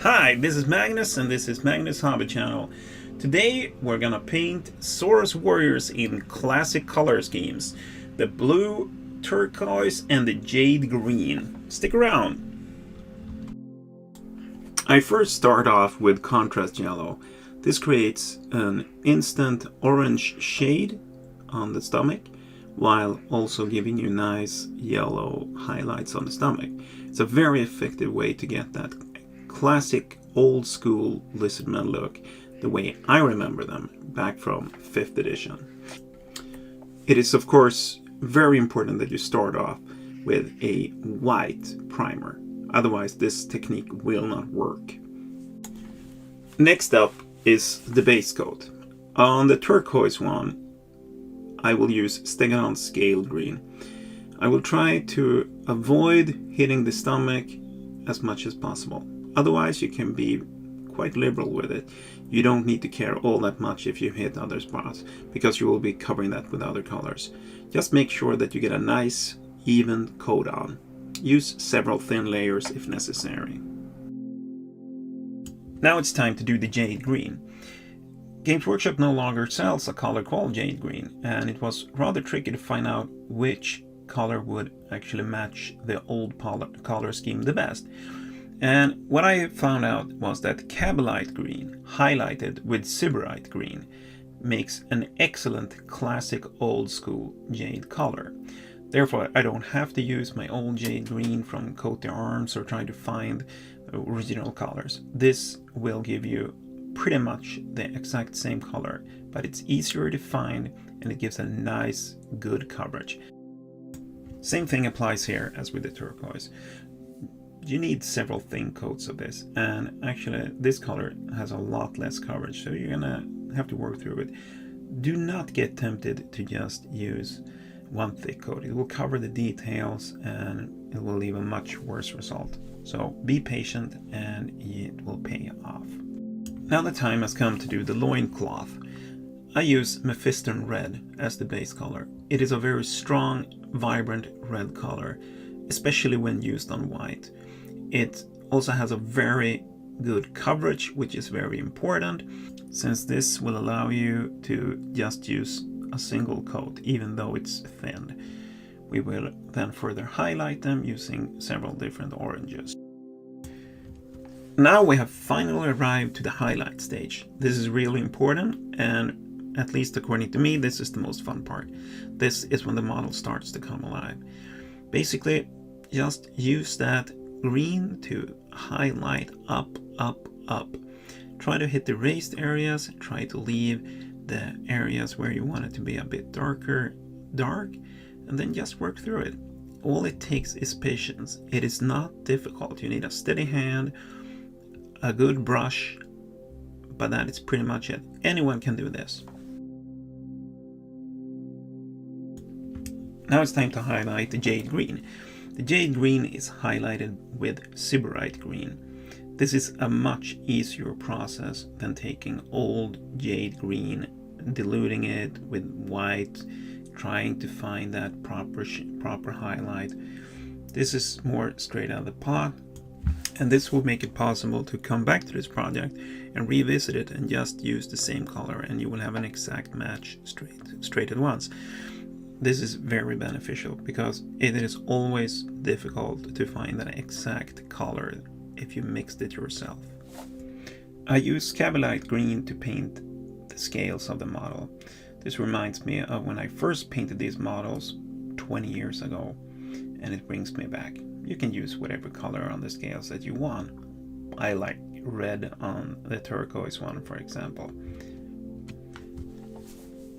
Hi, this is Magnus and this is Magnus Hobby Channel. Today we're gonna paint Saurus warriors in classic color schemes. The blue, turquoise and the jade green. Stick around. I first start off with contrast yellow. This creates an instant orange shade on the stomach while also giving you nice yellow highlights on the stomach. It's a very effective way to get that classic old school Lizardmen look the way I remember them back from 5th edition. It is of course very important that you start off with a white primer, otherwise this technique will not work. Next up is the base coat. On the turquoise one I will use Steganon's scale green. I will try to avoid hitting the stomach as much as possible. Otherwise you can be quite liberal with it. You don't need to care all that much if you hit other spots, because you will be covering that with other colors. Just make sure that you get a nice even coat on. Use several thin layers if necessary. Now it's time to do the jade green. Games Workshop no longer sells a color called jade green, and it was rather tricky to find out which color would actually match the old color scheme the best. And what I found out was that Cabalite green highlighted with Sybarite green makes an excellent classic old school jade color. Therefore I don't have to use my old jade green from Coat the Arms or try to find original colors. This will give you pretty much the exact same color, but it's easier to find and it gives a nice good coverage. Same thing applies here as with the turquoise. You need several thin coats of this, and actually this color has a lot less coverage, so you're gonna have to work through it. Do not get tempted to just use one thick coat. It will cover the details and it will leave a much worse result. So be patient and it will pay off. Now the time has come to do the loincloth. I use Mephiston red as the base color. It is a very strong, vibrant red color, especially when used on white. It also has a very good coverage, which is very important, since this will allow you to just use a single coat, even though it's thin. We will then further highlight them using several different oranges. Now we have finally arrived to the highlight stage. This is really important, and at least according to me, this is the most fun part. This is when the model starts to come alive. Basically, just use that green to highlight up, up, up. Try to hit the raised areas, try to leave the areas where you want it to be a bit darker, dark, and then just work through it. All it takes is patience. It is not difficult. You need a steady hand, a good brush, but that is pretty much it. Anyone can do this. Now it's time to highlight the jade green. The jade green is highlighted with Sybarite green. This is a much easier process than taking old jade green, diluting it with white, trying to find that proper highlight. This is more straight out of the pot, and this will make it possible to come back to this project and revisit it and just use the same color, and you will have an exact match straight at once. This is very beneficial because it is always difficult to find that exact color if you mixed it yourself. I use Cabalite green to paint the scales of the model. This reminds me of when I first painted these models 20 years ago, and it brings me back. You can use whatever color on the scales that you want. I like red on the turquoise one, for example.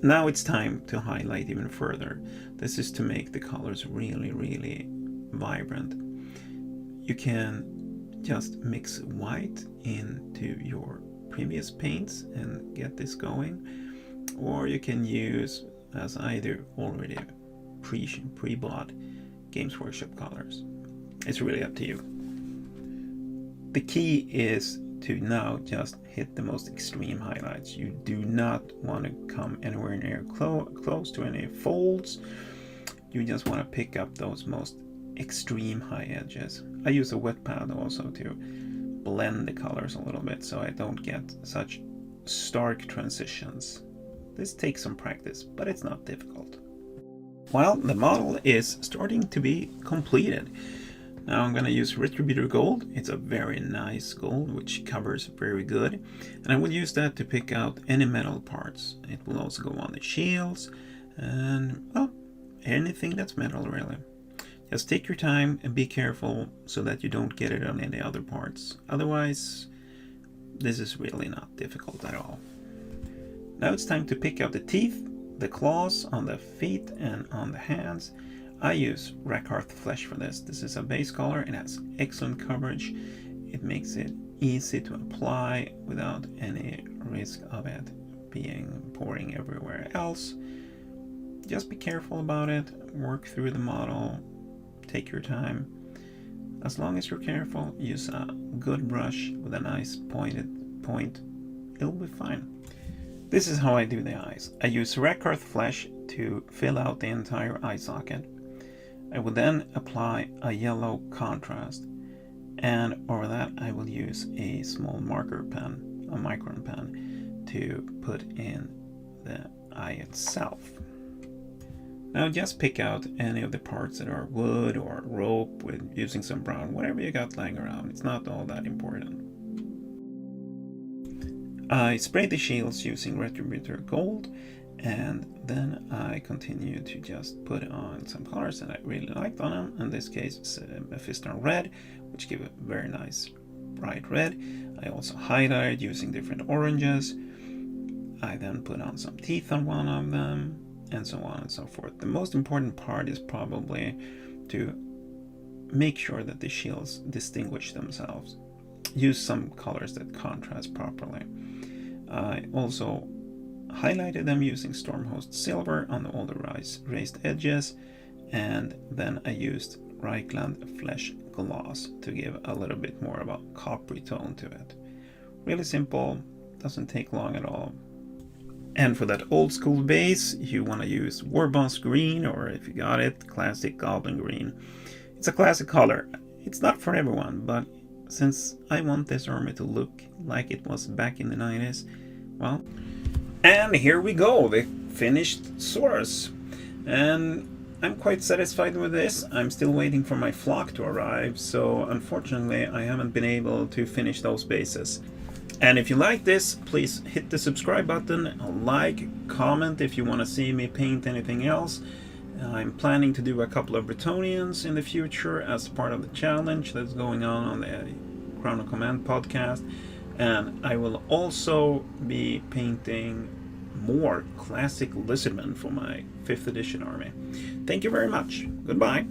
Now it's time to highlight even further. This is to make the colors really, really vibrant. You can just mix white into your previous paints and get this going, or you can use, as I do already, pre-bought Games Workshop colors. It's really up to you. The key is to now just hit the most extreme highlights. You do not want to come anywhere near close to any folds. You just want to pick up those most extreme high edges. I use a wet pad also to blend the colors a little bit so I don't get such stark transitions. This takes some practice, but it's not difficult. Well, the model is starting to be completed. Now I'm going to use Retributor Gold. It's a very nice gold, which covers very good. And I will use that to pick out any metal parts. It will also go on the shields and, well, anything that's metal really. Just take your time and be careful so that you don't get it on any other parts. Otherwise, this is really not difficult at all. Now it's time to pick out the teeth, the claws on the feet and on the hands. I use Rakarth Flesh for this. This is a base color. It has excellent coverage. It makes it easy to apply without any risk of it pouring everywhere else. Just be careful about it. Work through the model. Take your time. As long as you're careful, use a good brush with a nice pointed point. It'll be fine. This is how I do the eyes. I use Rakarth Flesh to fill out the entire eye socket. I will then apply a yellow contrast, and over that I will use a small marker pen, a micron pen, to put in the eye itself. Now just pick out any of the parts that are wood or rope with using some brown, whatever you got lying around. It's not all that important. I sprayed the shields using Retributor Gold, and then I continue to just put on some colors that I really liked on them. In this case, it's Mephiston Red, which give a very nice bright red. I also highlighted using different oranges. I then put on some teeth on one of them, and so on and so forth. The most important part is probably to make sure that the shields distinguish themselves. Use some colors that contrast properly. I also highlighted them using Stormhost Silver on all the raised edges, and then I used Reichland Flesh Gloss to give a little bit more of a coppery tone to it. Really simple, doesn't take long at all. And for that old school base, you want to use Warboss Green, or if you got it, classic Goblin Green. It's a classic color. It's not for everyone, but since I want this army to look like it was back in the 90s, well. And here we go, the finished Saurus. And I'm quite satisfied with this. I'm still waiting for my flock to arrive, so unfortunately I haven't been able to finish those bases. And if you like this, please hit the subscribe button, like, comment if you want to see me paint anything else. I'm planning to do a couple of Bretonnians in the future as part of the challenge that's going on the Crown of Command podcast. And I will also be painting more classic Lizardmen for my 5th edition army. Thank you very much. Goodbye.